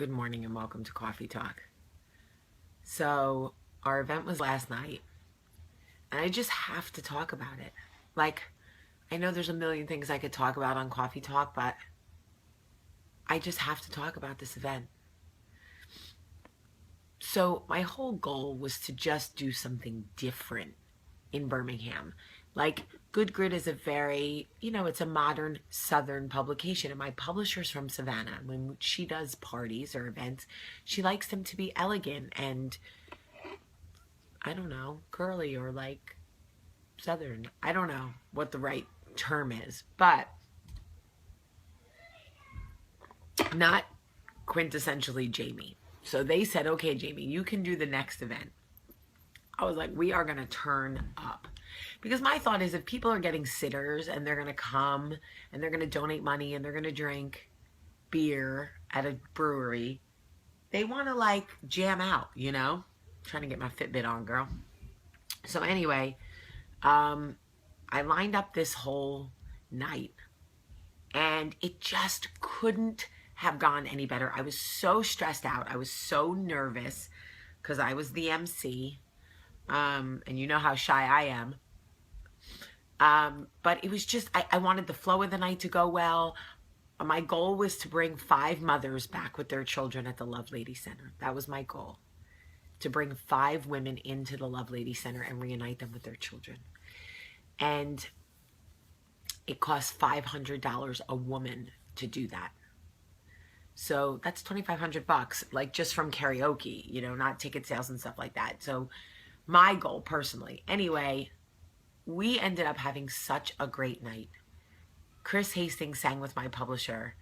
Good morning and welcome to Coffee Talk. So, our event was last night, and I just have to talk about it. Like, I know there's a million things I could talk about on Coffee Talk, but I just have to talk about this event. So, my whole goal was to just do something different in Birmingham. Like, Good Grit is a very, it's a modern Southern publication. And my publisher's from Savannah. When she does parties or events, she likes them to be elegant and, I don't know, girly or like Southern. I don't know what the right term is, but not quintessentially Jamie. So they said, okay, Jamie, you can do the next event. I was like, we are going to turn up. Because my thought is if people are getting sitters and they're going to come and they're going to donate money and they're going to drink beer at a brewery, they want to like jam out, Trying to get my Fitbit on, girl. So anyway, I lined up this whole night and it just couldn't have gone any better. I was so stressed out. I was so nervous because I was the MC. And you know how shy I am. But it was just, I wanted the flow of the night to go well. My goal was to bring 5 mothers back with their children at the Lovelady Center. That was my goal. To bring 5 women into the Lovelady Center and reunite them with their children. And it cost $500 a woman to do that. So that's $2,500, like just from karaoke, not ticket sales and stuff like that. So my goal personally. Anyway, we ended up having such a great night. Chris Hastings sang with my publisher.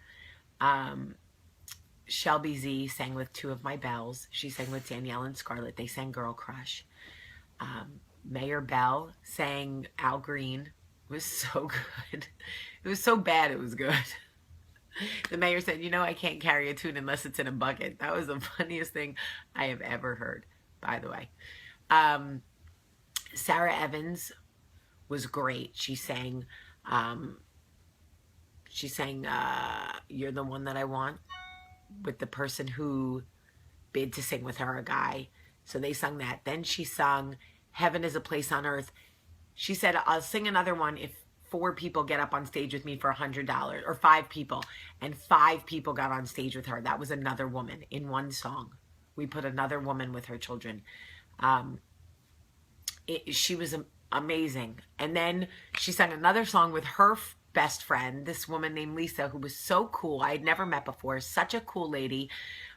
Shelby Z sang with 2 of my belles. She sang with Danielle and Scarlett. They sang Girl Crush. Mayor Bell sang Al Green. It was so good. It was so bad it was good. The mayor said, I can't carry a tune unless it's in a bucket. That was the funniest thing I have ever heard, by the way. Sarah Evans was great. She sang You're the One That I Want with the person who bid to sing with her, a guy. So they sung that. Then she sung Heaven is a Place on Earth. She said, I'll sing another one if 4 people get up on stage with me for $100, or 5 people. And 5 people got on stage with her. That was another woman in one song. We put another woman with her children. She was amazing. And then she sang another song with her best friend, this woman named Lisa, who was so cool. I had never met before. Such a cool lady.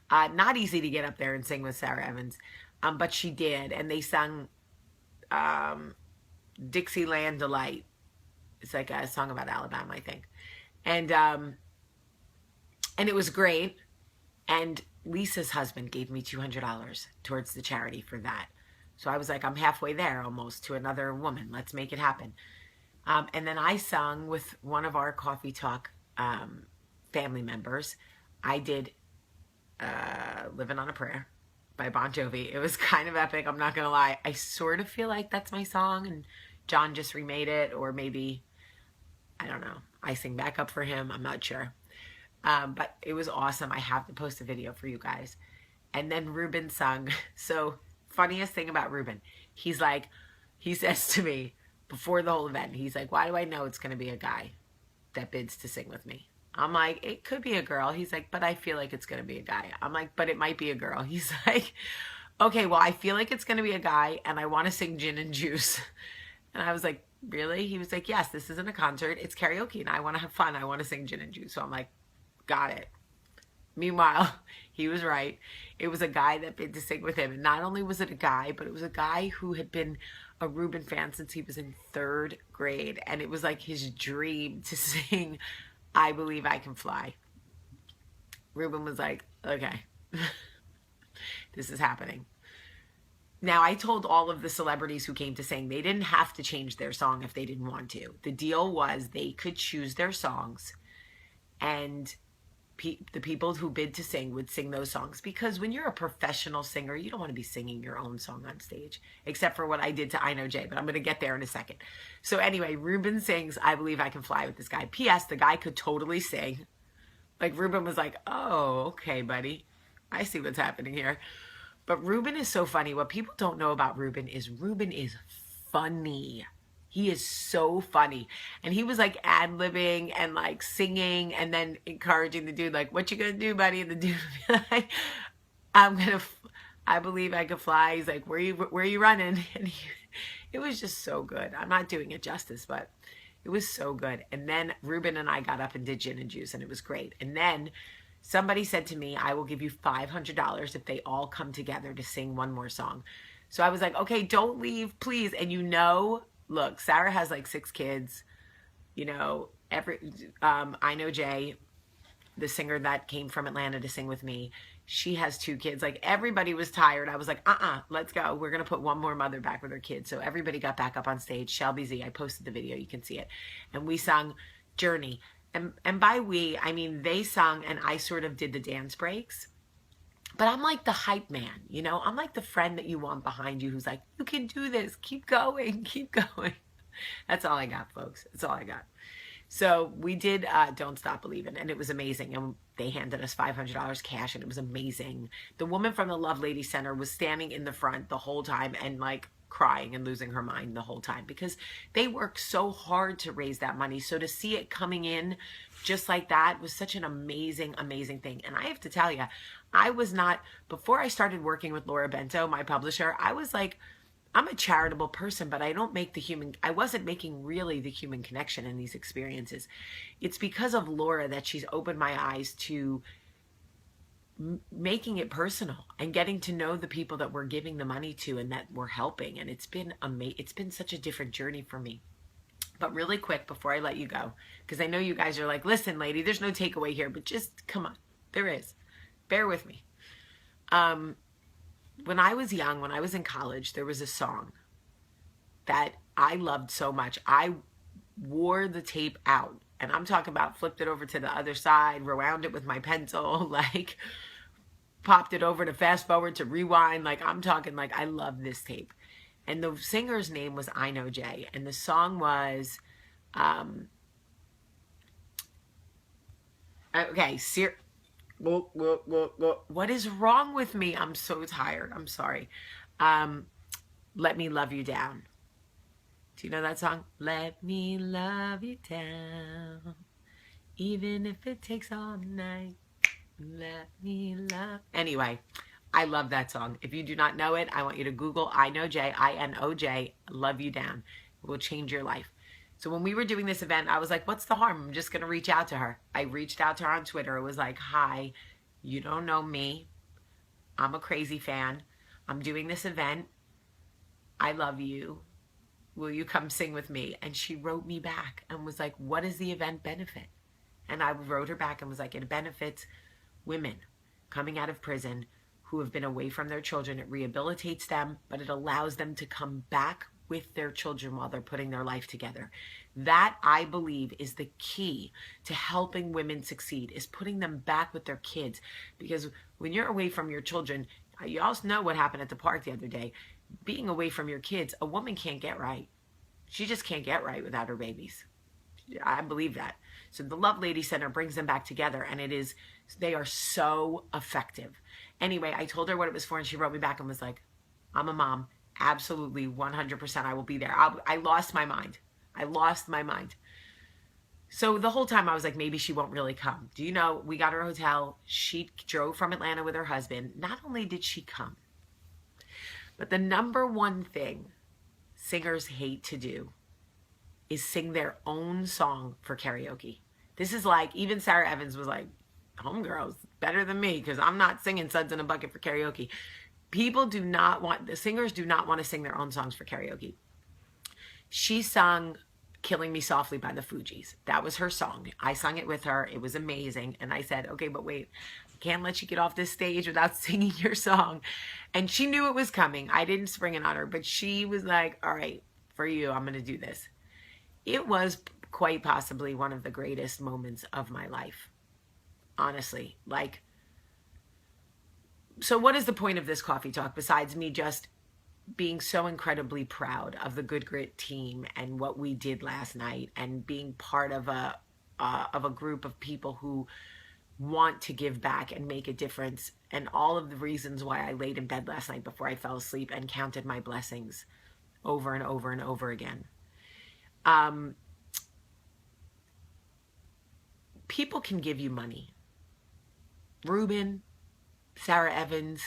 Not easy to get up there and sing with Sarah Evans. But she did. And they sung Dixieland Delight. It's like a song about Alabama, I think. And it was great. And Lisa's husband gave me $200 towards the charity for that. So I was like, I'm halfway there almost to another woman. Let's make it happen. And then I sung with one of our Coffee Talk family members. I did Living on a Prayer by Bon Jovi. It was kind of epic. I'm not going to lie. I sort of feel like that's my song and John just remade it, or maybe, I don't know, I sing back up for him. I'm not sure. But it was awesome. I have to post a video for you guys. And then Ruben sung. So funniest thing about Ruben, he says to me before the whole event, he's like, why do I know it's going to be a guy that bids to sing with me? I'm like, it could be a girl. He's like, but I feel like it's going to be a guy. I'm like, but it might be a girl. He's like, okay, well, I feel like it's going to be a guy and I want to sing Gin and Juice. And I was like, really? He was like, yes, this isn't a concert. It's karaoke and I want to have fun. I want to sing Gin and Juice. So I'm like, got it. Meanwhile, he was right. It was a guy that bid to sing with him. And not only was it a guy, but it was a guy who had been a Ruben fan since he was in 3rd grade. And it was like his dream to sing I Believe I Can Fly. Ruben was like, okay, this is happening. Now, I told all of the celebrities who came to sing, they didn't have to change their song if they didn't want to. The deal was they could choose their songs and the people who bid to sing would sing those songs, because when you're a professional singer, you don't want to be singing your own song on stage, except for what I did to I Know Jay, but I'm going to get there in a second. So anyway, Ruben sings I Believe I Can Fly with this guy. P.S. The guy could totally sing. Like, Ruben was like, oh, okay, buddy. I see what's happening here. But Ruben is so funny. What people don't know about Ruben is funny. He is so funny. And he was like ad-libbing and like singing and then encouraging the dude, like, what you gonna do, buddy? And the dude would be like, I believe I could fly. He's like, where you running? And it was just so good. I'm not doing it justice, but it was so good. And then Ruben and I got up and did gin and juice, and it was great. And then somebody said to me, I will give you $500 if they all come together to sing one more song. So I was like, okay, don't leave, please. And look, Sarah has like 6 kids. I know Jay, the singer that came from Atlanta to sing with me. She has 2 kids. Like, everybody was tired. I was like, let's go. We're going to put one more mother back with her kids. So everybody got back up on stage. Shelby Z, I posted the video. You can see it. And we sung Journey. And by we, I mean they sung and I sort of did the dance breaks. But I'm like the hype man, I'm like the friend that you want behind you who's like, you can do this. Keep going. Keep going. That's all I got, folks. That's all I got. So we did Don't Stop Believing, and it was amazing. And they handed us $500 cash, and it was amazing. The woman from the Lovelady Center was standing in the front the whole time and like crying and losing her mind the whole time because they work so hard to raise that money. So to see it coming in just like that was such an amazing, amazing thing. And I have to tell you, before I started working with Laura Bento, my publisher, I was like, I'm a charitable person, but I wasn't making really the human connection in these experiences. It's because of Laura that she's opened my eyes to making it personal and getting to know the people that we're giving the money to and that we're helping. And it's been such a different journey for me. But really quick before I let you go, because I know you guys are like, listen, lady, there's no takeaway here, but just come on. There is. Bear with me. When I was young, when I was in college, there was a song that I loved so much. I wore the tape out, and I'm talking about flipped it over to the other side, rewound it with my pencil, like popped it over to fast forward to rewind. Like, I'm talking like I love this tape. And the singer's name was I Know Jay, and the song was, what is wrong with me? I'm so tired. I'm sorry. Let Me Love You Down. Do you know that song? Let me love you down, even if it takes all night. Let me love. Anyway, I love that song. If you do not know it, I want you to Google I Know Jay, I-N-O-J, Love You Down. It will change your life. So when we were doing this event, I was like, what's the harm? I'm just going to reach out to her. I reached out to her on Twitter. It was like, hi, you don't know me. I'm a crazy fan. I'm doing this event. I love you. Will you come sing with me? And she wrote me back and was like, what does the event benefit? And I wrote her back and was like, it benefits women coming out of prison who have been away from their children. It rehabilitates them, but it allows them to come back with their children while they're putting their life together. That, I believe, is the key to helping women succeed, is putting them back with their kids. Because when you're away from your children, you also know what happened at the park the other day. Being away from your kids, a woman can't get right. She just can't get right without her babies. I believe that. So the Lovelady Center brings them back together, and they are so effective. Anyway, I told her what it was for, and she wrote me back and was like, I'm a mom. Absolutely, 100%, I will be there. I lost my mind. I lost my mind. So the whole time I was like, maybe she won't really come. Do you know, we got her a hotel. She drove from Atlanta with her husband. Not only did she come, but the number one thing singers hate to do is sing their own song for karaoke. This is like, even Sarah Evans was like, homegirl's better than me because I'm not singing Suds in a Bucket for karaoke. The singers do not want to sing their own songs for karaoke. She sung Killing Me Softly by the Fugees. That was her song. I sung it with her. It was amazing. And I said, okay, but wait, I can't let you get off this stage without singing your song. And she knew it was coming. I didn't spring it on her, but she was like, all right, for you, I'm going to do this. It was quite possibly one of the greatest moments of my life. Honestly, so what is the point of this coffee talk besides me just being so incredibly proud of the Good Grit team and what we did last night, and being part of a group of people who want to give back and make a difference. And all of the reasons why I laid in bed last night before I fell asleep and counted my blessings over and over and over again. People can give you money. Ruben, Sarah Evans,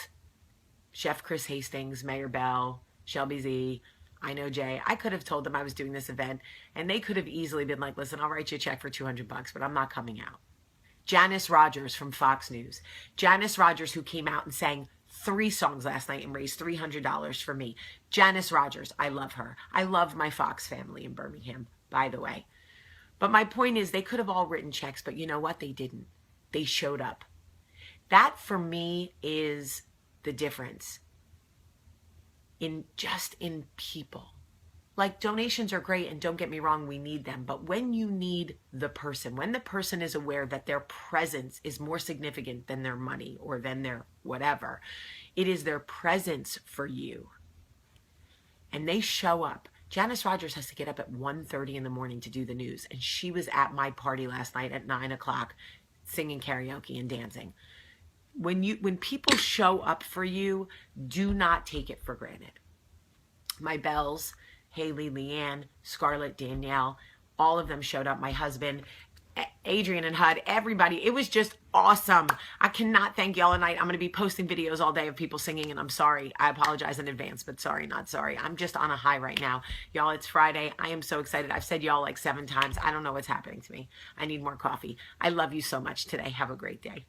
Chef Chris Hastings, Mayor Bell, Shelby Z, I know Jay. I could have told them I was doing this event, and they could have easily been like, listen, I'll write you a check for $200, but I'm not coming out. Janice Rogers from Fox News. Janice Rogers, who came out and sang 3 songs last night and raised $300 for me. Janice Rogers, I love her. I love my Fox family in Birmingham, by the way. But my point is, they could have all written checks, but you know what? They didn't. They showed up. That, for me, is the difference in people. Like, donations are great, and don't get me wrong, we need them. But when you need the person, when the person is aware that their presence is more significant than their money or than their whatever, it is their presence for you. And they show up. Janice Rogers has to get up at 1:30 in the morning to do the news. And she was at my party last night at 9 o'clock singing karaoke and dancing. When people show up for you, do not take it for granted. My Bells, Haley, Leanne, Scarlett, Danielle, all of them showed up. My husband, Adrian and Hud, everybody. It was just awesome. I cannot thank y'all tonight. I'm going to be posting videos all day of people singing, and I'm sorry. I apologize in advance, but sorry, not sorry. I'm just on a high right now. Y'all, it's Friday. I am so excited. I've said y'all like 7 times. I don't know what's happening to me. I need more coffee. I love you so much today. Have a great day.